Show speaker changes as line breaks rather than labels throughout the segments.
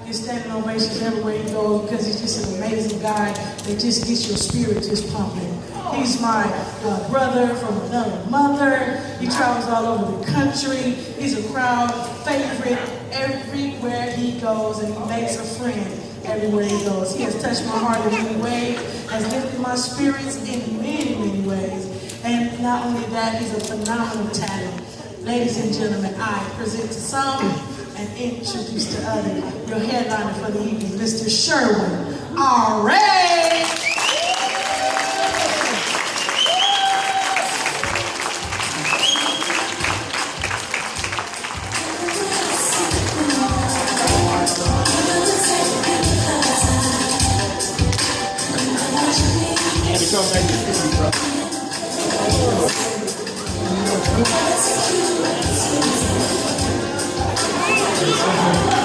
He's standing ovations everywhere he goes because he's just an amazing guy that just gets your spirit just pumping. He's my brother from another mother. He travels all over the country. He's a crowd favorite everywhere he goes, and he makes a friend everywhere he goes. He has touched my heart in many ways, has lifted my spirits in many, many ways. And not only that, he's a phenomenal talent. Ladies and gentlemen, I present to some and introduce to others your headliner for the evening, Mr. Sherwin Arae.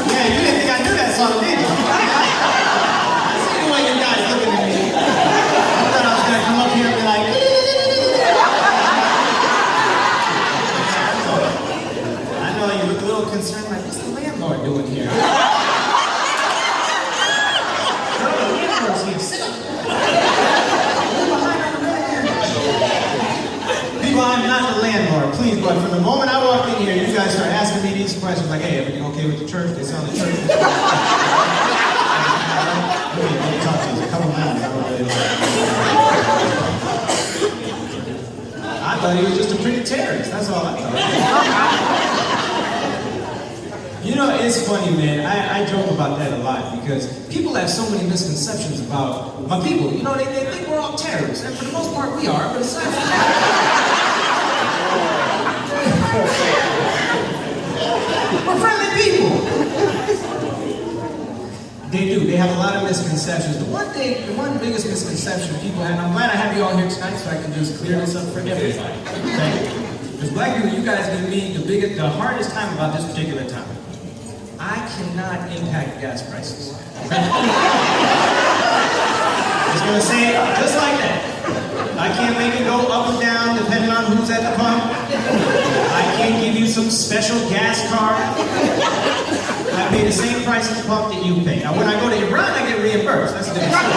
Yeah, you didn't think I knew that song, did you? I see the way you guys looking at me. I thought I was going to come up here and be like, I know you look a little concerned, like, what's the landlord doing here? People, I'm not the landlord, please, but from the moment I walked in here, you guys start asking me these questions, like, hey, everything okay with the church? They sound the church. Let me talk to you. A couple minutes. I thought he was just a pretty terrorist. That's all I thought. You know, it's funny, man. I joke about that a lot because people have so many misconceptions about my people. You know, they think we're all terrorists, and for the most part, we are. But aside from that, we're friendly people. They do. They have a lot of misconceptions. The one biggest misconception people have, and I'm glad I have you all here tonight so I can just clear this up for everybody. Okay? Because black people, you guys give me the hardest time about this particular topic. I cannot impact gas prices. Just gonna say it just like that. I can't make it go up and down depending on who's at the pump. I can't give you some special gas card. I pay the same price at the pump that you pay. Now when I go to Iran, I get reimbursed. That's a different story.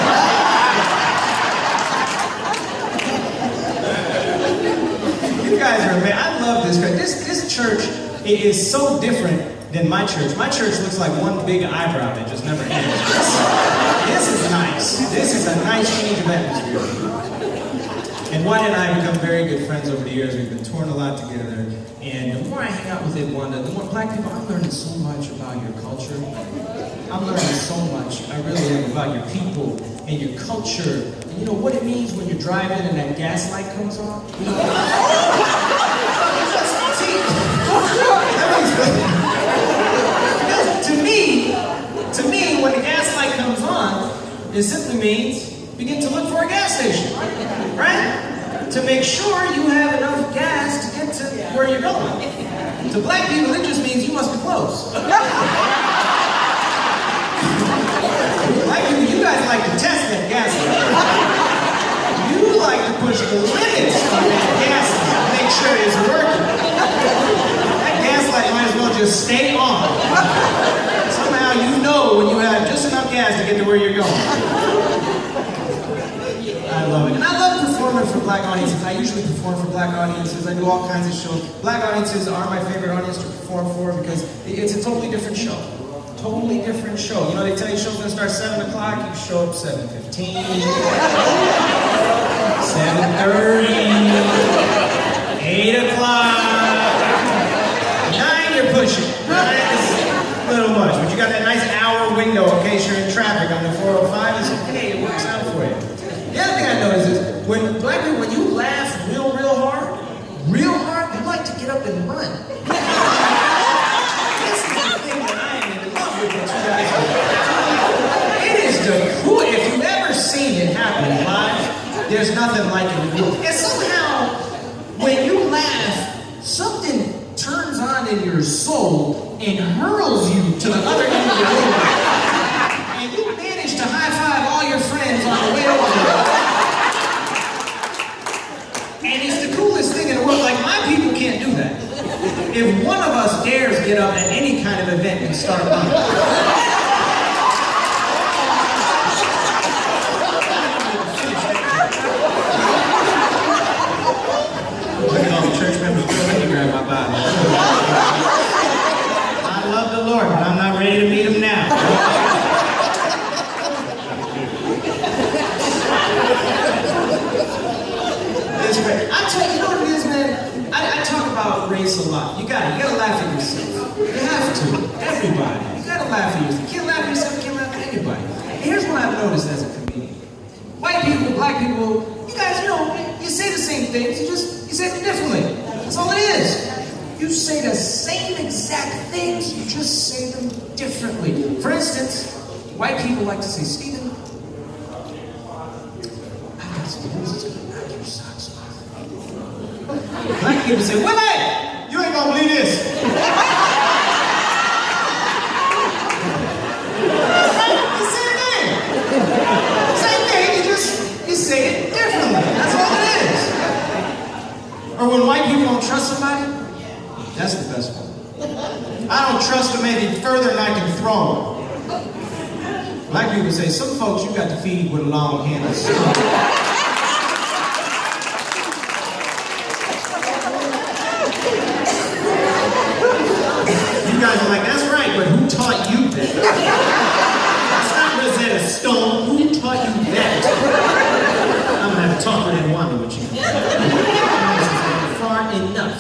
You guys are amazing. I love this. This church is so different than my church. My church looks like one big eyebrow that just never ends. This is nice. This is a nice change of atmosphere. And Wanda and I have become very good friends over the years. We've been touring a lot together. And the more I hang out with Wanda, the more black people, I'm learning so much about your culture. I'm learning so much. I really am about your people and your culture. And you know what it means when you're driving and that gas light comes on? You know? To me, when the gas light comes on, it simply means begin to look for a gas station, right? To make sure you have enough gas to get to where you're going. To black people, it just means you must be close. Black people, you guys like to test that gas light. You like to push the limits on that gas light to make sure it's working. That gas light might as well just stay on. Somehow you know when you have just enough gas to get to where you're going. I love it. And I love performing for black audiences. I usually perform for black audiences. I do all kinds of shows. Black audiences are my favorite audience to perform for because it's a totally different show. Totally different show. You know, they tell you show's gonna start 7 o'clock, you show up 7:15, 7:30, 8 o'clock, 9 you're pushing. Right? It's a little much, but you got that nice hour window in case you're in traffic on the 405. It's okay, it works out for you. The other thing I notice is when black people, when you laugh real hard, you like to get up and run. This is the thing that I am in love with that you guys do. It is the cool. If you've ever seen it happen live, there's nothing like it. And somehow, when you laugh, something turns on in your soul and hurls you to the other end of the room. And you manage to high-five all your friends on the way over there. And it's the coolest thing in the world. Like, my people can't do that. If one of us dares get up at any kind of event and start running, can't laugh at yourself. You can't laugh at yourself, you can't laugh at anybody. And here's what I've noticed as a comedian. White people, black people, you guys, you say the same things, you say them differently. That's all it is. You say the same exact things, you just say them differently. For instance, white people like to say, Stephen, I got some news that's gonna knock your socks off. Black people say, Willie, you ain't gonna believe this. The same thing. Same thing, you say it differently. That's all it is. Or when white people don't trust somebody, that's the best one. I don't trust them any further than I can throw them. Black people say, some folks you got to feed with a long handle. You guys are like, that's right, but who taught you that? That's not Rosetta Stone. Who taught you that? I'm gonna have to talk with Wanda with you. Far enough.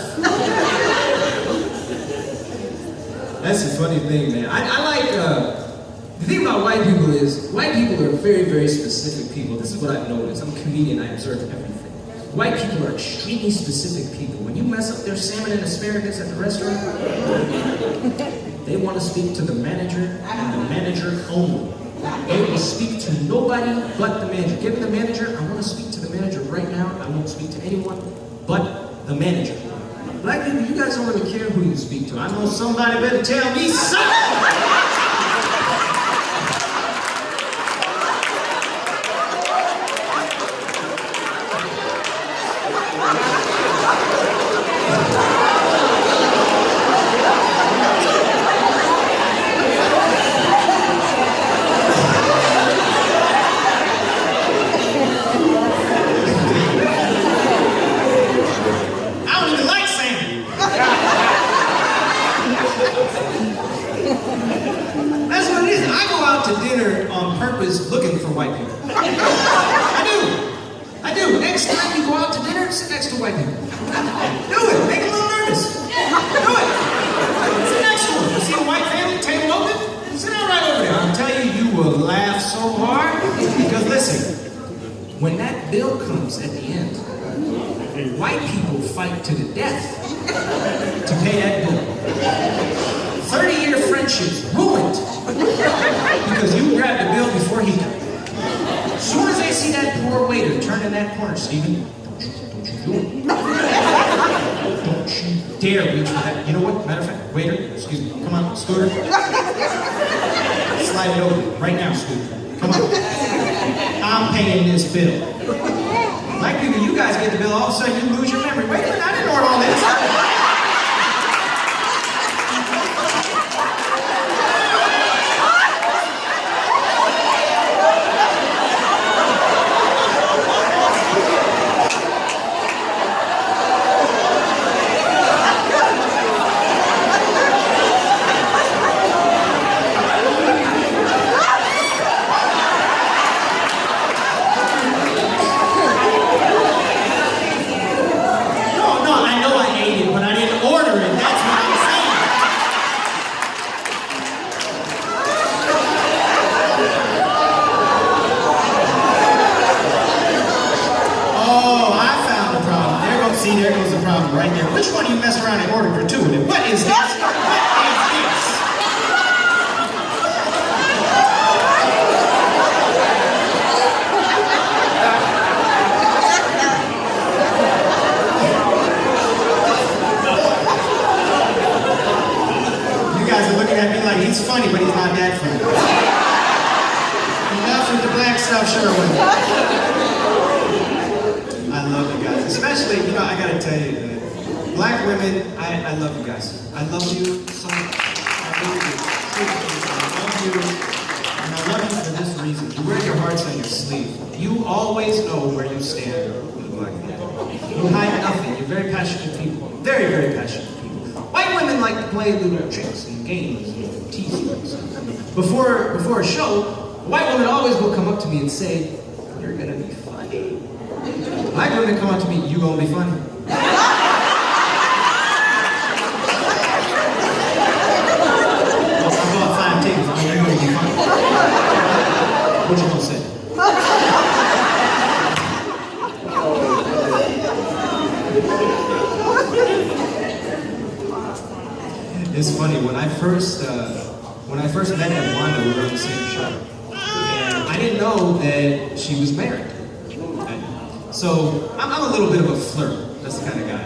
That's the funny thing, man. I like, the thing about white people is, white people are very, very specific people. This is what I've noticed. I'm a comedian, I observe everything. White people are extremely specific people. When you mess up their salmon and asparagus at the restaurant, they want to speak to the manager and the manager only. They will speak to nobody but the manager. Give the manager, I want to speak to the manager right now. I won't speak to anyone but the manager. Black people, you guys don't really care who you speak to. I know somebody better tell me something. That's what it is. I go out to dinner on purpose looking for white people. I do. Next time you go out to dinner, sit next to white people. Do it. Make them a little nervous. Do it. Sit next to them. You see a white family, table open? Sit down right over there. I'll tell you, you will laugh so hard. Because listen, when that bill comes at the end, white people fight to the death to pay that bill. 30-year friendships ruined because you grabbed the bill before he did. As soon as they see that poor waiter turn in that corner, Stephen, don't you do it. Don't you dare reach for that. You know what? Matter of fact, waiter, excuse me, come on, Scooter. Slide it over right now, Scooter. Come on. I'm paying this bill. Black people, you guys get the bill, all of a sudden you lose your memory. Wait a minute, I didn't order all this. See, there goes the problem right there. Which one of you messed around and ordered gratuity? What is this? What is this? You guys are looking at me like he's funny, but he's not that funny. Enough with the black stuff, Sherwin. I love you guys. Especially, I gotta tell you, black women, I love you guys. I love you so much. I really do. I love you. And I love you for this reason. You wear your hearts on your sleeve. You always know where you stand with a black man. You hide nothing. You're very passionate people. Very, very passionate people. White women like to play little tricks and games and tease. Before a show, a white woman always will come up to me and say, "You're gonna be funny." Black women come up to me, "You gonna be funny?" I bought 5 tickets. funny. When I first met Wanda, we were on the same show, and I didn't know that she was married. Okay? So I'm a little bit of a flirt. That's the kind of guy.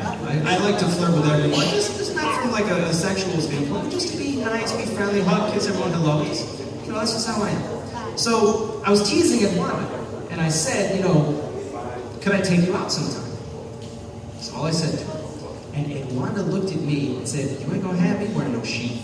I like to flirt with everyone, just not from like a sexual standpoint, just to be nice, be friendly, hug, kiss everyone hello. You know, that's just how I am. So I was teasing Wanda, and I said, you know, could I take you out sometime? That's all I said to her. And Wanda looked at me and said, you ain't gonna have me wearing no sheath.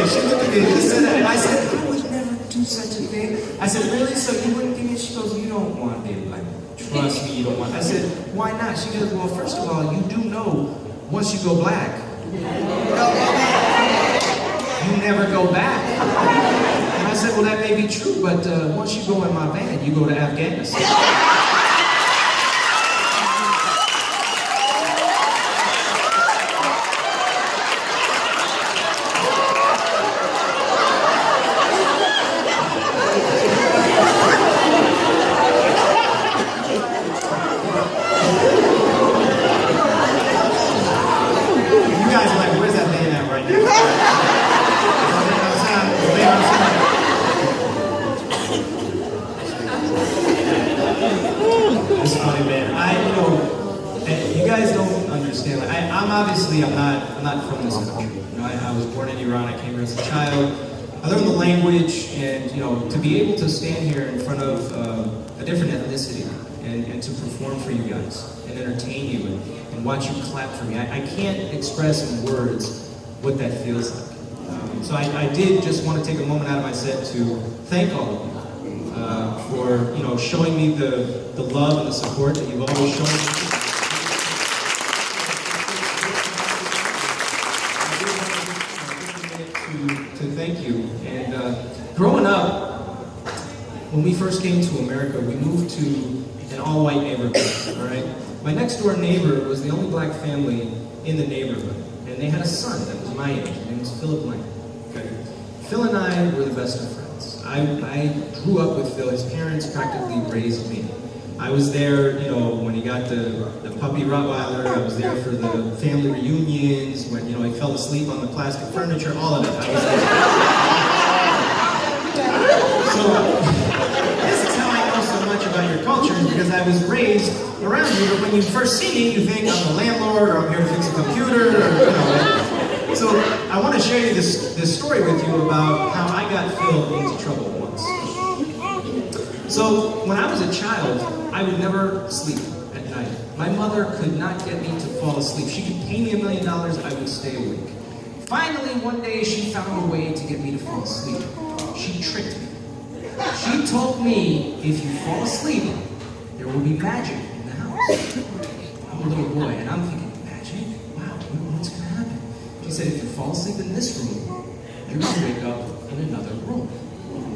She looked at me and said that, and I said, I would never do such a thing. I said, really? So you wouldn't give me? She goes, you don't want me. Like, trust me, you don't want. I said, why not? She goes, well, first of all, you do know once you go black, you never go back. And I said, well, that may be true, but once you go in my band, you go to Afghanistan. It's funny, man. You guys don't understand. I'm not from this country. You know, I was born in Iran. I came here as a child. I learned the language, and to be able to stand here in front of a different ethnicity and to perform for you guys and entertain you and watch you clap for me, I can't express in words what that feels like. So I did just want to take a moment out of my set to thank all of you for showing me the love and the support that you've always shown me. To thank you. And growing up, when we first came to America, we moved to an all-white neighborhood. All right. My next door neighbor was the only black family in the neighborhood, and they had a son that was my age. His name was Philip Lane. Okay. Phil and I were the best of friends. I grew up with Phil. His parents practically raised me. I was there, when he got the puppy Rottweiler. I was there for the family reunions, when, he fell asleep on the plastic furniture, all of it. I was there. So, this is how I know so much about your culture, because I was raised around you, but when you first see me, you think I'm the landlord, or I'm here to fix a computer, or, So, I want to share you this story with you about how I got Phil into trouble once. So, when I was a child, I would never sleep at night. My mother could not get me to fall asleep. She could pay me $1 million, I would stay awake. Finally, one day, she found a way to get me to fall asleep. She tricked me. She told me, if you fall asleep, there will be magic in the house. I'm a little boy, and I'm thinking, magic? Wow, what's going to happen? She said, if you fall asleep in this room, you're going to wake up in another room.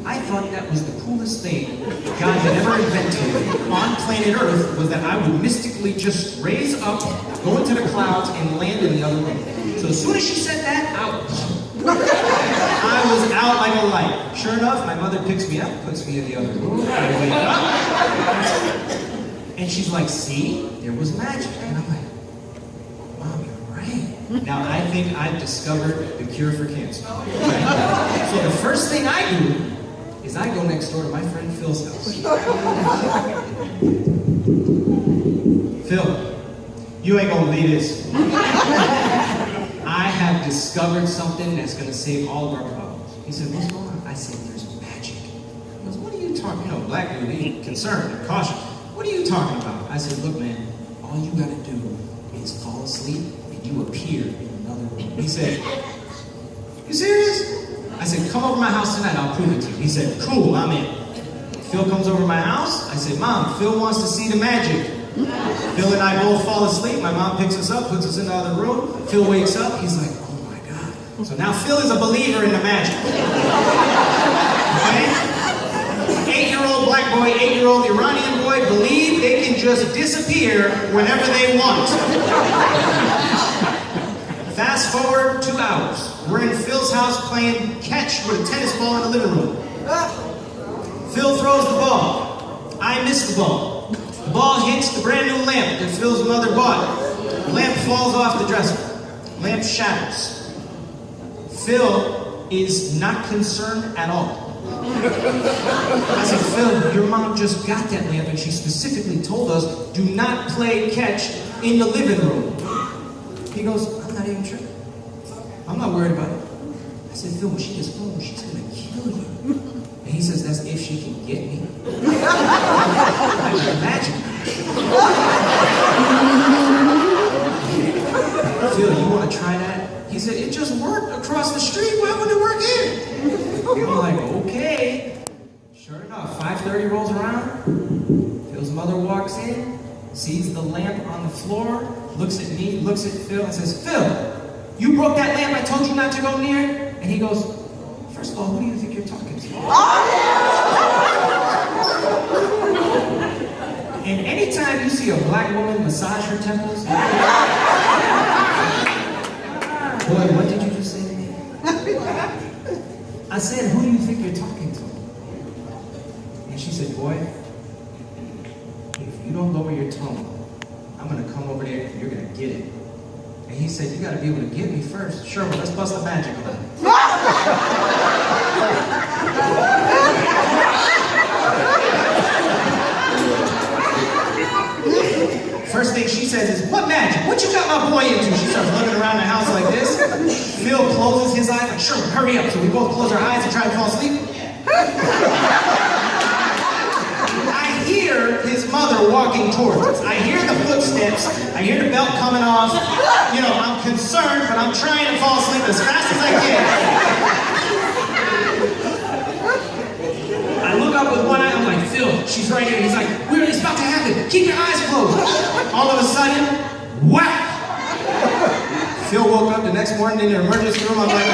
I thought that was the coolest thing God had ever invented on planet Earth, was that I would mystically just raise up, go into the clouds, and land in the other room. So as soon as she said that, I was out like a light. Sure enough, my mother picks me up, puts me in the other room, I wake up, and she's like, see, there was magic. And I'm like, Mom, you're right. Now I think I've discovered the cure for cancer. Right? So the first thing I do is I go next door to my friend Phil's house. Phil, you ain't gonna believe this. I have discovered something that's gonna save all of our problems. He said, what's going on? I said, there's magic. He goes, what are you talking about? Black dude, be concerned and cautious. What are you talking about? I said, look, man, all you gotta do is fall asleep and you appear in another room. He said, you serious? I said, come over to my house tonight, I'll prove it to you. He said, cool, I'm in. Phil comes over to my house. I said, Mom, Phil wants to see the magic. Phil and I both fall asleep. My mom picks us up, puts us in the other room. Phil wakes up. He's like, oh my God. So now Phil is a believer in the magic. Okay? 8-year-old black boy, 8-year-old Iranian boy believe they can just disappear whenever they want. Fast forward 2 hours. We're in Phil's house playing catch with a tennis ball in the living room. Phil throws the ball. I miss the ball. The ball hits the brand new lamp that Phil's mother bought. The lamp falls off the dresser. Lamp shatters. Phil is not concerned at all. I said, Phil, your mom just got that lamp and she specifically told us, do not play catch in the living room. He goes, I'm not even tripping. I'm not worried about it. I said, Phil, when she gets home, she's going to kill you. And he says, that's if she can get me. I can imagine. Phil, you want to try that? He said, it just worked across the street. Why wouldn't it work here? I'm like, okay. Sure enough, 5:30 rolls around. Phil's mother walks in, sees the lamp on the floor, looks at me, looks at Phil, and says, Phil, you broke that lamp I told you not to go near? And he goes, first of all, who do you think you're talking to? And anytime you see a black woman massage her temples, boy, what did you just say to me? I said, who do you think you're talking to? And she said, boy, if you don't lower your tone, I'm going to come over there and you're going to get it. And he said, you got to be able to get me first. Sherwin, let's bust the magic on it. First thing she says is, what magic? What you got my boy into? She starts looking around the house like this. Phil closes his eyes, like, Sherwin, hurry up. So we both close our eyes and try to fall asleep. I hear his mother walking towards us. I hear the footsteps. I hear the belt coming off. You know, I'm concerned, but I'm trying to fall asleep as fast as I can. I look up with one eye. I'm like, Phil, she's right here. He's like, it's about to happen. Keep your eyes closed. All of a sudden, whack! Phil woke up the next morning in the emergency room. I'm like,